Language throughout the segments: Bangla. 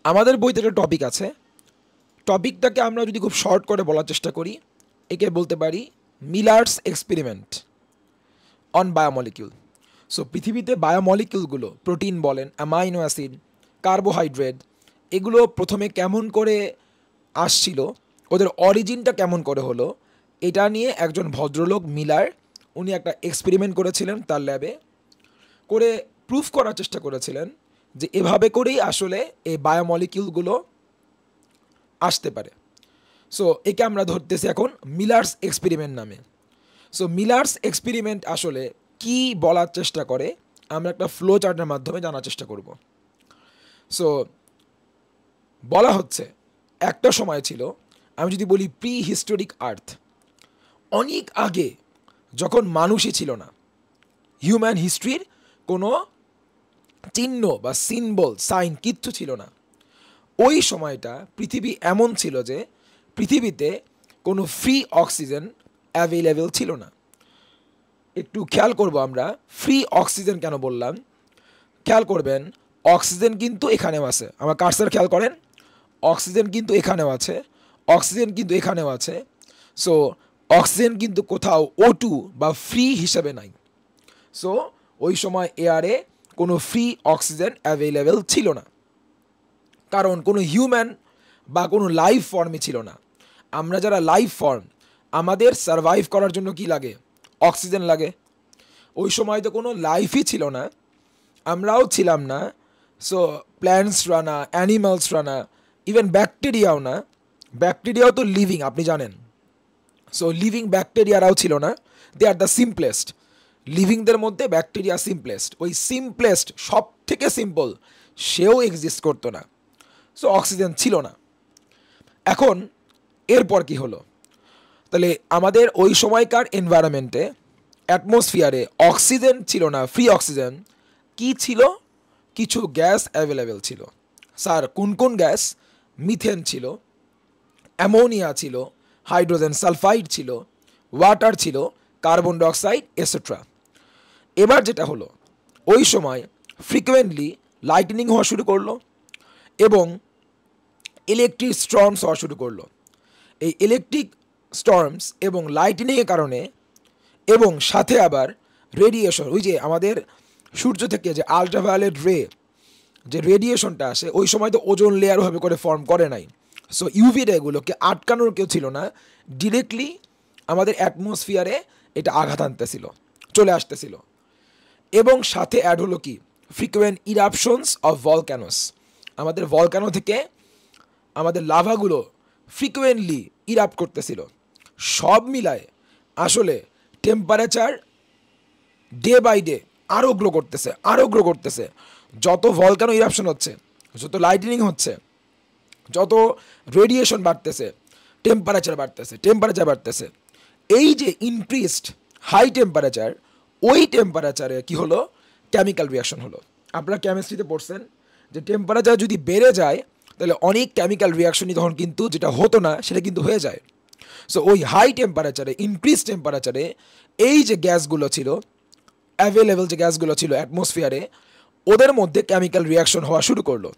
আমাদের বইতে একটা টপিক আছে, টপিকটাকে আমরা যদি খুব শর্ট করে বলার চেষ্টা করি, একে বলতে পারি মিলার্স এক্সপেরিমেন্ট অন বায়োমলিকিউল। সো পৃথিবীতে বায়োমলিকিউলগুলো, প্রোটিন বলেন, অ্যামাইনো অ্যাসিড, কার্বোহাইড্রেট, এগুলো প্রথমে কেমন করে আসছিল, ওদের অরিজিনটা কেমন করে হলো, এটা নিয়ে একজন ভদ্রলোক মিলার উনি একটা এক্সপেরিমেন্ট করেছিলেন তার ল্যাবে, করে প্রুফ করার চেষ্টা করেছিলেন যে এভাবে করেই আসলে এই বায়োমলিকিউলগুলো আসতে পারে। সো একে আমরা ধরতেছি এখন মিলার্স এক্সপেরিমেন্ট নামে। সো মিলার্স এক্সপেরিমেন্ট আসলে কি বলার চেষ্টা করে আমরা একটা ফ্লো চার্টের মাধ্যমে জানার চেষ্টা করব। সো বলা হচ্ছে একটা সময় ছিল, আমি যদি বলি প্রি হিস্টোরিক আর্থ, অনেক আগে যখন মানুষই ছিল না, হিউম্যান হিস্ট্রির কোনো চিহ্ন বা সিম্বল সাইন কিচ্ছু ছিল না, ওই সময়টা পৃথিবী এমন ছিল যে পৃথিবীতে কোনো ফ্রি অক্সিজেন অ্যাভেলেবেল ছিল না। একটু খেয়াল করব আমরা ফ্রি অক্সিজেন কেন বললাম। খেয়াল করবেন অক্সিজেন কিন্তু এখানেও আছে, আমার কার্সার খেয়াল করেন, অক্সিজেন কিন্তু এখানেও আছে, অক্সিজেন কিন্তু এখানেও আছে। সো অক্সিজেন কিন্তু কোথাও O2 বা ফ্রি হিসাবে নাই। সো ওই সময় এয়ারে কোনো ফ্রি অক্সিজেন অ্যাভেলেবেল ছিল না, কারণ কোনো হিউম্যান বা কোনো লাইফ ফর্মই ছিল না। আমরা যারা লাইফ ফর্ম, আমাদের সারভাইভ করার জন্য কি লাগে? অক্সিজেন লাগে। ওই সময় তো কোনো লাইফই ছিল না, আমরাও ছিলাম না। সো প্ল্যান্টসরা না, অ্যানিমালসরা না, ইভেন ব্যাকটেরিয়াও না। ব্যাকটেরিয়াও তো লিভিং, আপনি জানেন। সো লিভিং ব্যাকটেরিয়ারাও ছিল না। দে আর দ্য সিম্পলেস্ট, লিভিংদের মধ্যে ব্যাকটেরিয়া সিম্পলেস্ট, ওই সিম্পলেস্ট সব থেকে সিম্পল সেও এক্সিস্ট করতো না। সো অক্সিজেন ছিল না। এখন এরপর কি হলো? তাহলে আমাদের ওই সময়কার এনভায়রনমেন্টে অ্যাটমসফিয়ারে অক্সিজেন ছিল না, ফ্রি অক্সিজেন। কি ছিল? কিছু গ্যাস অ্যাভেলেবেল ছিল। স্যার কোন কোন গ্যাস? মিথেন ছিল, অ্যামোনিয়া ছিল, হাইড্রোজেন সালফাইড ছিল, ওয়াটার ছিল, কার্বন ডাইঅক্সাইড এসেট্রা। এবার যেটা হলো, ওই সময় ফ্রিকুয়েন্টলি লাইটনিং হওয়া শুরু করলো এবং ইলেকট্রিক স্টর্মস হওয়া শুরু করলো। এই ইলেকট্রিক স্টর্মস এবং লাইটনিংয়ের কারণে, এবং সাথে আবার রেডিয়েশন, ওই যে আমাদের সূর্য থেকে যে আলট্রাভায়োলেট রে, যে রেডিয়েশনটা আসে, ওই সময় তো ওজোন লেয়ার ভাবে করে ফর্ম করে নাই। সো ইউভি রেগুলোকে আটকানোর কেউ ছিল না, ডিরেক্টলি আমাদের অ্যাটমসফিয়ারে এটা আঘাত আনতেছিল, চলে আসতেছিল। এবং সাথে অ্যাড হলো কি? Frequent eruptions of volcanoes. আমাদের ভলক্যানো থেকে আমাদের লাভাগুলো ফ্রিকুয়েন্টলি ইরাপ্ট করতেছিল। সব মিলায় আসলে টেম্পারেচার ডে বাই ডে আরও গ্রো করতেছে, আরও গ্রো করতেছে। যত ভলকানো ইরাপশন হচ্ছে, যত লাইটনিং হচ্ছে, যত রেডিয়েশন বাড়তেছে, টেম্পারেচার বাড়তেছে, টেম্পারেচার বাড়তেছে। এই যে ইনক্রিজড হাই টেম্পারেচার, ওই টেম্পারেচারে কি হলো? কেমিক্যাল রিয়াকশন হলো। আপনারা কেমিস্ট্রিতে পড়ছেন যে টেম্পারেচার যদি বেড়ে যায় তাহলে অনেক কেমিক্যাল রিয়াকশনই তখন কিন্তু যেটা হতো না সেটা কিন্তু হয়ে যায়। সো ওই হাই টেম্পারেচারে, ইনক্রিজ টেম্পারেচারে এই যে গ্যাসগুলো ছিল, অ্যাভেলেবল যে গ্যাসগুলো ছিল অ্যাটমসফিয়ারে, ওদের মধ্যে কেমিক্যাল রিয়াকশন হওয়া শুরু করলো।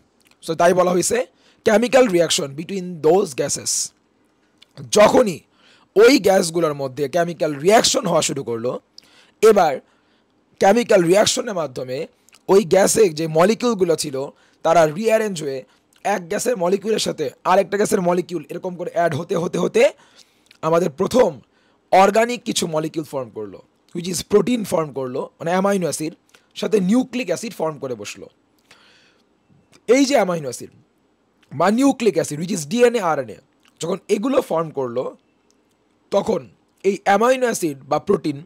সো তাই বলা হয়েছে chemical reaction between those gases. যখনই ওই গ্যাসগুলোর মধ্যে কেমিক্যাল রিয়াকশন হওয়া শুরু করলো, এবার কেমিক্যাল রিয়াকশনের মাধ্যমে ওই গ্যাসে যে মলিকিউলগুলো ছিল তারা রিঅ্যারেঞ্জ হয়ে এক গ্যাসের মলিকিউলের সাথে আরেকটা গ্যাসের মলিকিউল এরকম করে অ্যাড হতে হতে হতে আমাদের প্রথম অর্গানিক কিছু মলিকিউল ফর্ম করলো, হুইচ ইজ প্রোটিন ফর্ম করলো, মানে অ্যামাইনো অ্যাসিড, সাথে নিউক্লিক অ্যাসিড ফর্ম করে বসলো। এই যে অ্যামাইনো অ্যাসিড বা nucleic acid, which is DNA RNA, যখন এগুলো ফর্ম করলো, তখন এই অ্যামাইনো অ্যাসিড বা প্রোটিন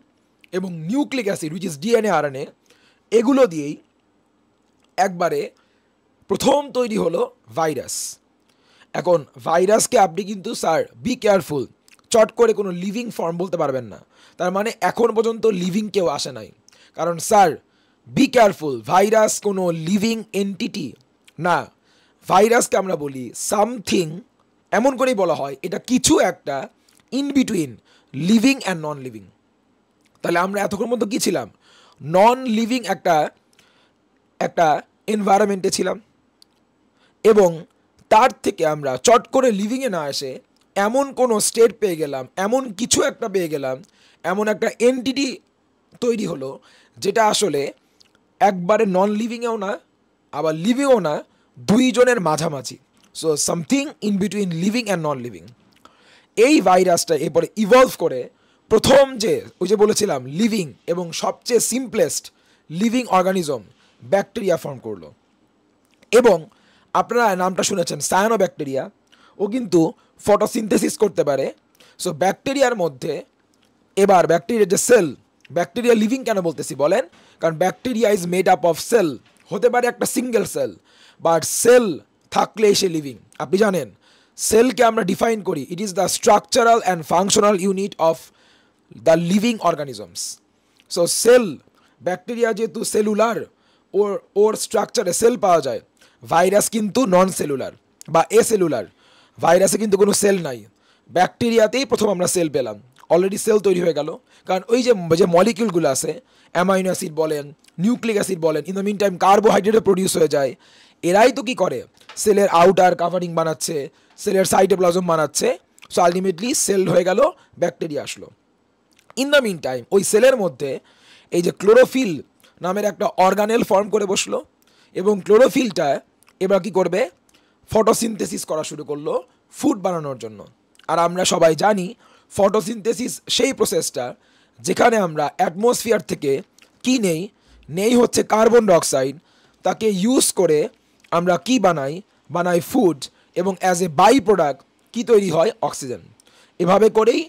এবং nucleic acid, which is DNA RNA, এগুলো দিয়েই একবারে প্রথম তৈরি হলো ভাইরাস। এখন ভাইরাসকে আপনি কিন্তু স্যার বি কেয়ারফুল, চট করে কোনো লিভিং ফর্ম বলতে পারবেন না। তার মানে এখন পর্যন্ত লিভিং কেউ আসে নাই, কারণ স্যার বি কেয়ারফুল, ভাইরাস কোনো লিভিং এন্টিটি না। ভাইরাসকে আমরা বলি সামথিং, এমন করেই বলা হয় এটা কিছু একটা in between living and non living. তাহলে আমরা এতক্ষণ মধ্যে কী ছিলাম? নন লিভিং একটা এনভায়রনমেন্টে ছিলাম। এবং তার থেকে আমরা চট করে লিভিংয়ে না এসে এমন কোনো স্টেট পেয়ে গেলাম, এমন কিছু একটা পেয়ে গেলাম, এমন একটা এন্টিটি তৈরি হলো যেটা আসলে একবারে নন লিভিংয়েও না আবার লিভিংও না, দুইজনের মাঝামাঝি। So something in between living and non living. এই ভাইরাসটা এরপরে ইভলভ করে প্রথম যে ওই যে বলেছিলাম লিভিং এবং সবচেয়ে simplest living organism bacteria form করলো। এবং আপনারা নামটা শুনেছেন সায়ানোব্যাকটেরিয়া, ও কিন্তু ফটোসিনথেসিস করতে পারে। সো ব্যাকটেরিয়ার মধ্যে এবার ব্যাকটেরিয়ার যে সেল, ব্যাকটেরিয়া লিভিং কেন বলতেছি বলেন, কারণ bacteria is made up of cell, হতে পারে একটা সিঙ্গেল সেল, বাট সেল থাকলে সে লিভিং। আপনি জানেন সেলকে আমরা ডিফাইন করি, it is the structural and functional unit of the living organisms. So cell, bacteria যেহেতু সেলুলার, ওর স্ট্রাকচারে সেল পাওয়া যায়। ভাইরাস কিন্তু নন সেলুলার বা এ সেলুলার, ভাইরাসে কিন্তু কোনো সেল নাই। ব্যাকটেরিয়াতেই প্রথম আমরা সেল পেলাম, অলরেডি সেল তৈরি হয়ে গেল। কারণ ওই যে মলিকিউলগুলো আছে, অ্যামাইনো অ্যাসিড বলেন, নিউক্লিক অ্যাসিড বলেন, ইন দ্য মিন টাইম কার্বোহাইড্রেটও প্রডিউস হয়ে যায়। এরাই তো কী করে, সেলের আউটার কাভারিং বানাচ্ছে, সেলের সাইটোপ্লাজম বানাচ্ছে। সো আলটিমেটলি সেল হয়ে গেল, ব্যাকটেরিয়া আসলো। ইন দ্য মিন টাইম ওই সেলের মধ্যে এই যে ক্লোরোফিল নামের একটা অর্গানেল ফর্ম করে বসলো, এবং ক্লোরোফিলটা এবার কী করবে, ফটোসিনথেসিস করা শুরু করলো ফুড বানানোর জন্য। আর আমরা সবাই জানি ফটোসিনথেসিস সেই প্রসেসটা যেখানে আমরা অ্যাটমসফিয়ার থেকে কি নেই হচ্ছে কার্বন ডাইঅক্সাইড, তাকে ইউজ করে আমরা কি বানাই ফুড, এবং অ্যাজ এ বাই প্রোডাক্ট কী তৈরি হয়, অক্সিজেন। এভাবে করেই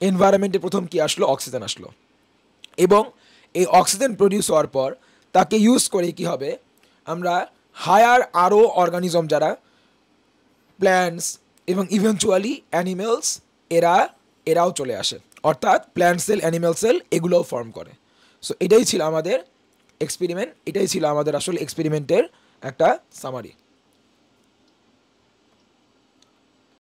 এনভায়রনমেন্টে প্রথম কি আসলো, অক্সিজেন আসলো। এবং এই অক্সিজেন প্রডিউস হওয়ার পর তাকে ইউজ করে কি হবে, আমরা হায়ার আরও অর্গানিজম যারা প্ল্যান্টস এবং ইভেনচুয়ালি অ্যানিমেলস, এরাও চলে আসে, অর্থাৎ প্ল্যান্ট সেল, অ্যানিমেল সেল এগুলোও ফর্ম করে। সো এটাই ছিল আমাদের এক্সপেরিমেন্ট, এটাই ছিল আমাদের আসলে এক্সপেরিমেন্টের একটা সামারি।